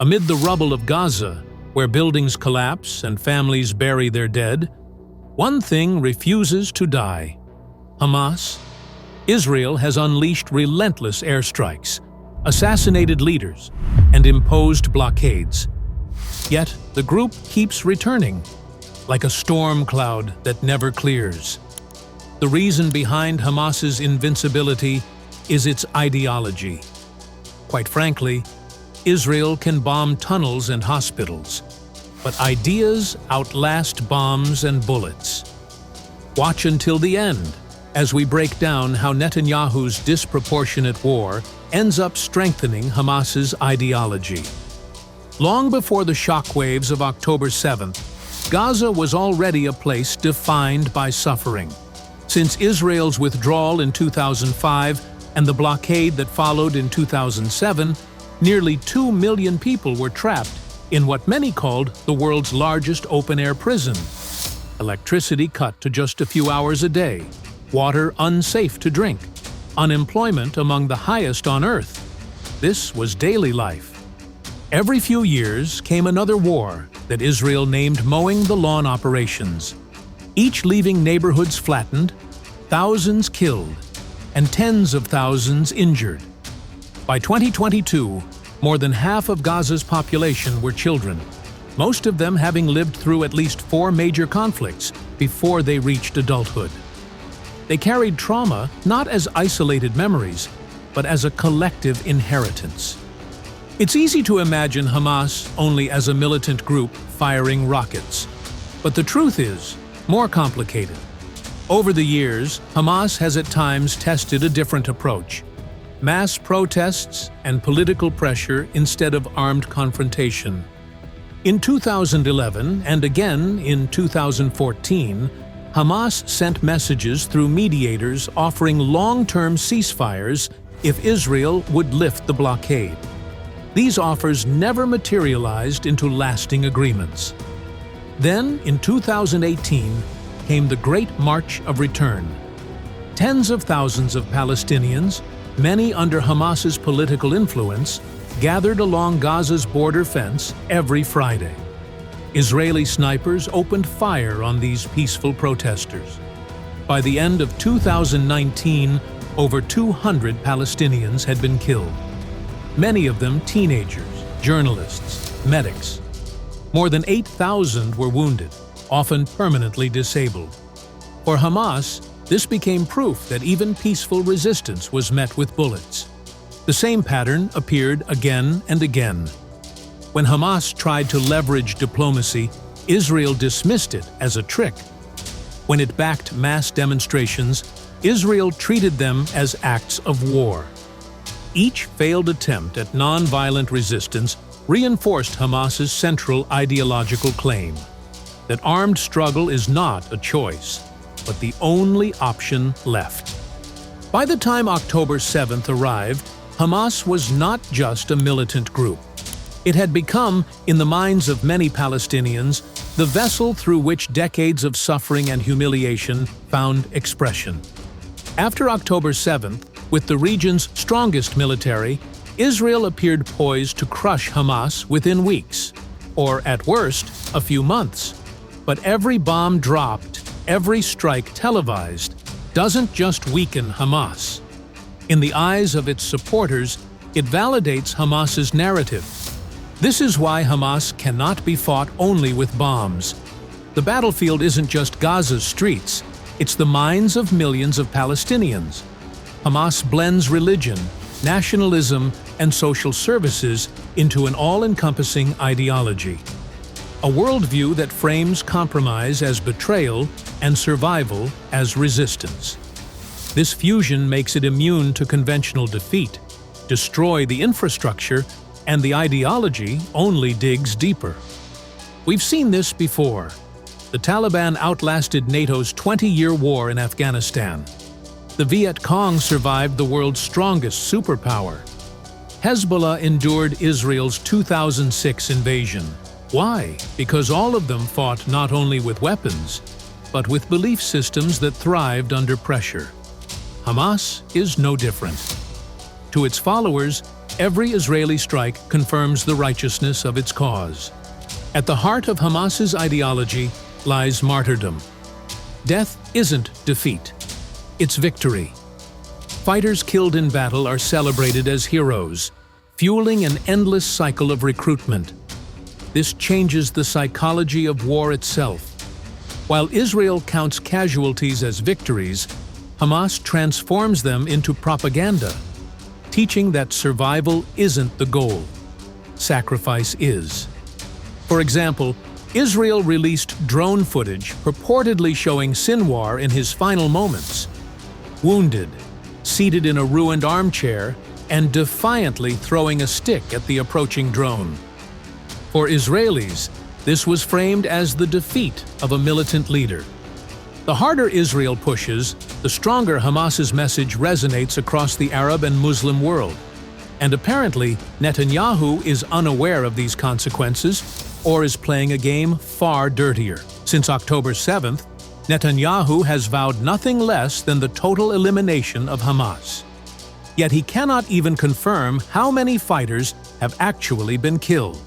Amid the rubble of Gaza, where buildings collapse and families bury their dead, one thing refuses to die: Hamas. Israel has unleashed relentless airstrikes, assassinated leaders, and imposed blockades. Yet the group keeps returning, like a storm cloud that never clears. The reason behind Hamas's invincibility is its ideology. Quite frankly, Israel can bomb tunnels and hospitals, but ideas outlast bombs and bullets. Watch until the end as we break down how Netanyahu's disproportionate war ends up strengthening Hamas's ideology. Long before the shockwaves of October 7th, Gaza was already a place defined by suffering. Since Israel's withdrawal in 2005 and the blockade that followed in 2007, nearly 2 million people were trapped in what many called the world's largest open-air prison. Electricity cut to just a few hours a day, water unsafe to drink, unemployment among the highest on earth. This was daily life. Every few years came another war that Israel named Mowing the Lawn Operations, each leaving neighborhoods flattened, thousands killed, and tens of thousands injured. By 2022, more than half of Gaza's population were children, most of them having lived through at least 4 major conflicts before they reached adulthood. They carried trauma not as isolated memories, but as a collective inheritance. It's easy to imagine Hamas only as a militant group firing rockets. But the truth is more complicated. Over the years, Hamas has at times tested a different approach: mass protests and political pressure instead of armed confrontation. In 2011 and again in 2014, Hamas sent messages through mediators offering long-term ceasefires if Israel would lift the blockade. These offers never materialized into lasting agreements. Then, in 2018, came the Great March of Return. Tens of thousands of Palestinians, many under Hamas's political influence, gathered along Gaza's border fence every Friday. Israeli snipers opened fire on these peaceful protesters. By the end of 2019, over 200 Palestinians had been killed. Many of them teenagers, journalists, medics. More than 8,000 were wounded, often permanently disabled. For Hamas, this became proof that even peaceful resistance was met with bullets. The same pattern appeared again and again. When Hamas tried to leverage diplomacy, Israel dismissed it as a trick. When it backed mass demonstrations, Israel treated them as acts of war. Each failed attempt at non-violent resistance reinforced Hamas's central ideological claim that armed struggle is not a choice, but the only option left. By the time October 7th arrived, Hamas was not just a militant group. It had become, in the minds of many Palestinians, the vessel through which decades of suffering and humiliation found expression. After October 7th, with the region's strongest military, Israel appeared poised to crush Hamas within weeks, or at worst, a few months. But every bomb dropped, every strike televised, doesn't just weaken Hamas. In the eyes of its supporters, it validates Hamas's narrative. This is why Hamas cannot be fought only with bombs. The battlefield isn't just Gaza's streets, it's the minds of millions of Palestinians. Hamas blends religion, nationalism, and social services into an all-encompassing ideology. A worldview that frames compromise as betrayal and survival as resistance. This fusion makes it immune to conventional defeat, destroy the infrastructure, and the ideology only digs deeper. We've seen this before. The Taliban outlasted NATO's 20-year war in Afghanistan. The Viet Cong survived the world's strongest superpower. Hezbollah endured Israel's 2006 invasion. Why? Because all of them fought not only with weapons, but with belief systems that thrived under pressure. Hamas is no different. To its followers, every Israeli strike confirms the righteousness of its cause. At the heart of Hamas's ideology lies martyrdom. Death isn't defeat, it's victory. Fighters killed in battle are celebrated as heroes, fueling an endless cycle of recruitment. This changes the psychology of war itself. While Israel counts casualties as victories, Hamas transforms them into propaganda, teaching that survival isn't the goal. Sacrifice is. For example, Israel released drone footage purportedly showing Sinwar in his final moments, wounded, seated in a ruined armchair, and defiantly throwing a stick at the approaching drone. For Israelis, this was framed as the defeat of a militant leader. The harder Israel pushes, the stronger Hamas's message resonates across the Arab and Muslim world. And apparently, Netanyahu is unaware of these consequences or is playing a game far dirtier. Since October 7th, Netanyahu has vowed nothing less than the total elimination of Hamas. Yet he cannot even confirm how many fighters have actually been killed.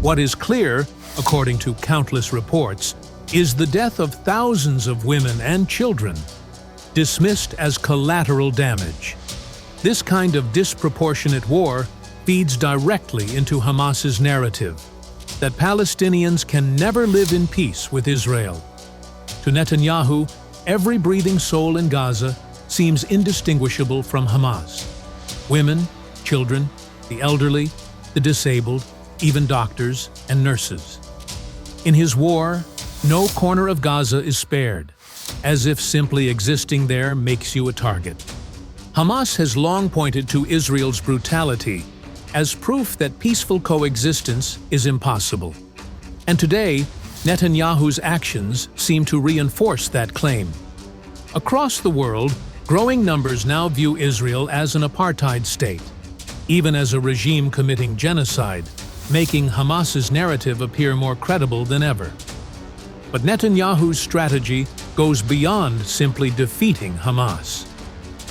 What is clear, according to countless reports, is the death of thousands of women and children, dismissed as collateral damage. This kind of disproportionate war feeds directly into Hamas's narrative that Palestinians can never live in peace with Israel. To Netanyahu, every breathing soul in Gaza seems indistinguishable from Hamas. Women, children, the elderly, the disabled, even doctors and nurses. In his war, no corner of Gaza is spared, as if simply existing there makes you a target. Hamas has long pointed to Israel's brutality as proof that peaceful coexistence is impossible. And today, Netanyahu's actions seem to reinforce that claim. Across the world, growing numbers now view Israel as an apartheid state, even as a regime committing genocide, making Hamas's narrative appear more credible than ever. But Netanyahu's strategy goes beyond simply defeating Hamas.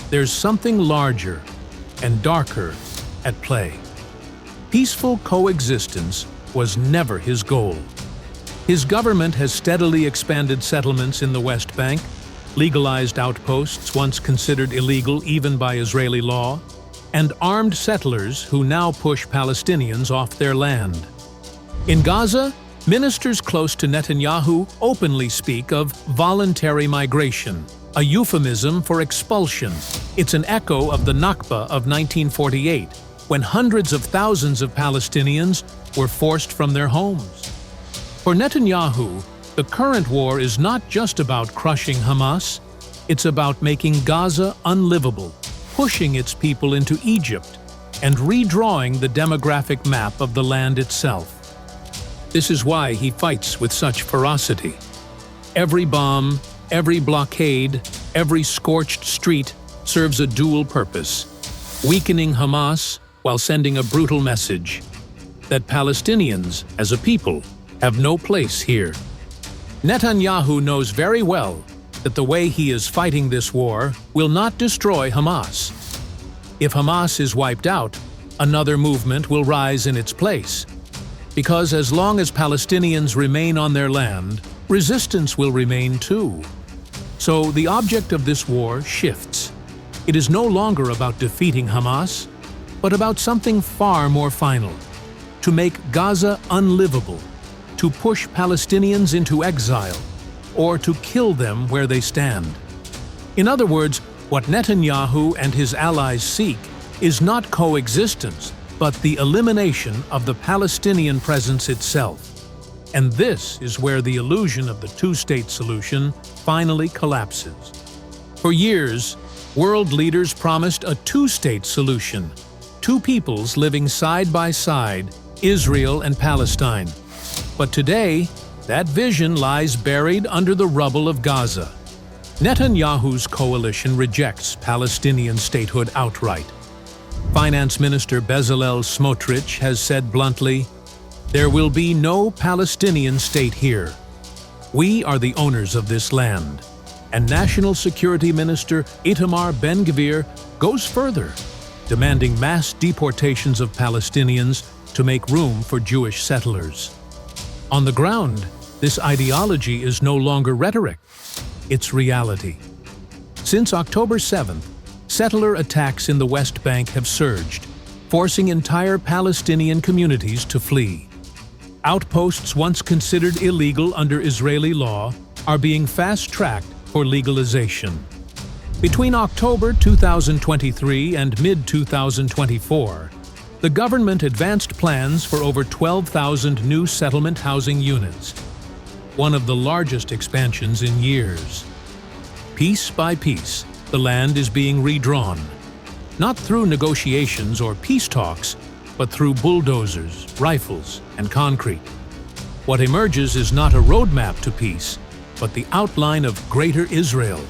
There's something larger and darker at play. Peaceful coexistence was never his goal. His government has steadily expanded settlements in the West Bank, legalized outposts once considered illegal even by Israeli law, and armed settlers who now push Palestinians off their land. In Gaza, ministers close to Netanyahu openly speak of voluntary migration, a euphemism for expulsion. It's an echo of the Nakba of 1948, when hundreds of thousands of Palestinians were forced from their homes. For Netanyahu, the current war is not just about crushing Hamas, it's about making Gaza unlivable, pushing its people into Egypt, and redrawing the demographic map of the land itself. This is why he fights with such ferocity. Every bomb, every blockade, every scorched street serves a dual purpose: weakening Hamas while sending a brutal message that Palestinians, as a people, have no place here. Netanyahu knows very well that the way he is fighting this war will not destroy Hamas. If Hamas is wiped out, another movement will rise in its place. Because as long as Palestinians remain on their land, resistance will remain too. So the object of this war shifts. It is no longer about defeating Hamas, but about something far more final: to make Gaza unlivable, to push Palestinians into exile, or to kill them where they stand. In other words, what Netanyahu and his allies seek is not coexistence, but the elimination of the Palestinian presence itself. And this is where the illusion of the two-state solution finally collapses. For years, world leaders promised a two-state solution: two peoples living side by side, Israel and Palestine. But today, that vision lies buried under the rubble of Gaza. Netanyahu's coalition rejects Palestinian statehood outright. Finance Minister Bezalel Smotrich has said bluntly, "There will be no Palestinian state here. We are the owners of this land." And National Security Minister Itamar Ben-Gvir goes further, demanding mass deportations of Palestinians to make room for Jewish settlers. On the ground, this ideology is no longer rhetoric, it's reality. Since October 7th, settler attacks in the West Bank have surged, forcing entire Palestinian communities to flee. Outposts once considered illegal under Israeli law are being fast-tracked for legalization. Between October 2023 and mid-2024, the government advanced plans for over 12,000 new settlement housing units, one of the largest expansions in years. Piece by piece, the land is being redrawn, not through negotiations or peace talks, but through bulldozers, rifles, and concrete. What emerges is not a roadmap to peace, but the outline of Greater Israel.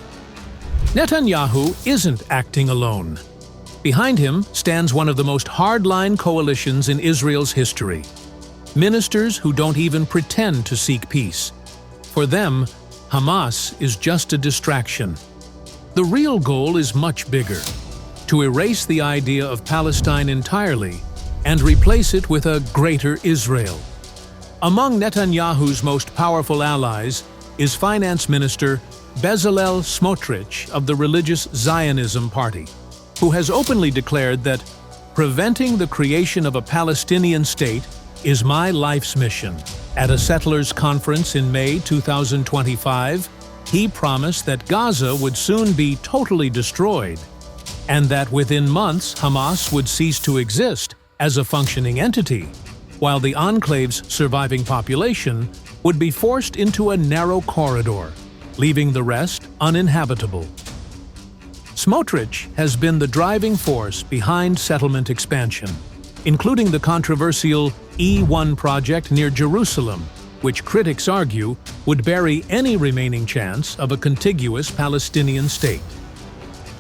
Netanyahu isn't acting alone. Behind him stands one of the most hardline coalitions in Israel's history. Ministers who don't even pretend to seek peace. For them, Hamas is just a distraction. The real goal is much bigger: to erase the idea of Palestine entirely and replace it with a Greater Israel. Among Netanyahu's most powerful allies is Finance Minister Bezalel Smotrich of the religious Zionism Party, who has openly declared that preventing the creation of a Palestinian state is my life's mission. At a settlers' conference in May 2025, he promised that Gaza would soon be totally destroyed, and that within months Hamas would cease to exist as a functioning entity, while the enclave's surviving population would be forced into a narrow corridor, leaving the rest uninhabitable. Smotrich has been the driving force behind settlement expansion, including the controversial E1 project near Jerusalem, which critics argue would bury any remaining chance of a contiguous Palestinian state.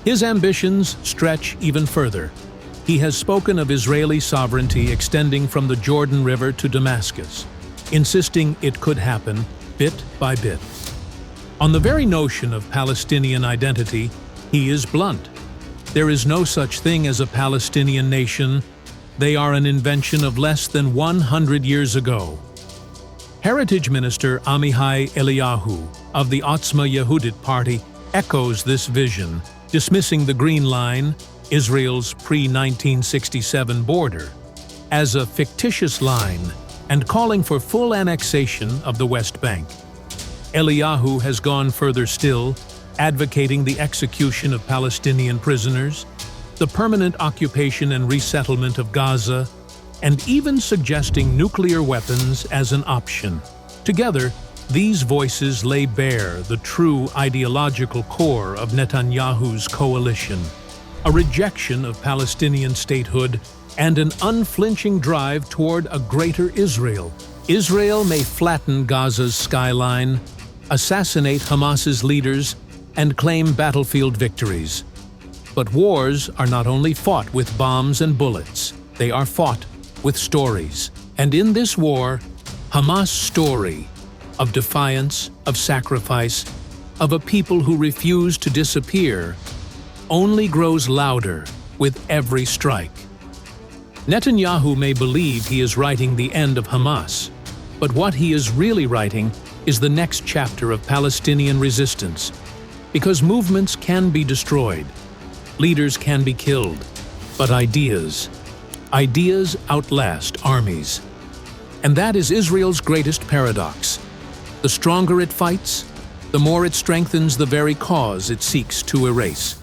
His ambitions stretch even further. He has spoken of Israeli sovereignty extending from the Jordan River to Damascus, insisting it could happen bit by bit. On the very notion of Palestinian identity, he is blunt. There is no such thing as a Palestinian nation. They are an invention of less than 100 years ago. Heritage Minister Amihai Eliyahu of the Otzma Yehudit party echoes this vision, dismissing the Green Line, Israel's pre-1967 border, as a fictitious line and calling for full annexation of the West Bank. Eliyahu has gone further still, advocating the execution of Palestinian prisoners, the permanent occupation and resettlement of Gaza, and even suggesting nuclear weapons as an option. Together, these voices lay bare the true ideological core of Netanyahu's coalition: a rejection of Palestinian statehood and an unflinching drive toward a Greater Israel. Israel may flatten Gaza's skyline, assassinate Hamas's leaders, and claim battlefield victories. But wars are not only fought with bombs and bullets, they are fought with stories. And in this war, Hamas' story of defiance, of sacrifice, of a people who refuse to disappear, only grows louder with every strike. Netanyahu may believe he is writing the end of Hamas, but what he is really writing is the next chapter of Palestinian resistance. Because movements can be destroyed, leaders can be killed, but ideas outlast armies. And that is Israel's greatest paradox. The stronger it fights, the more it strengthens the very cause it seeks to erase.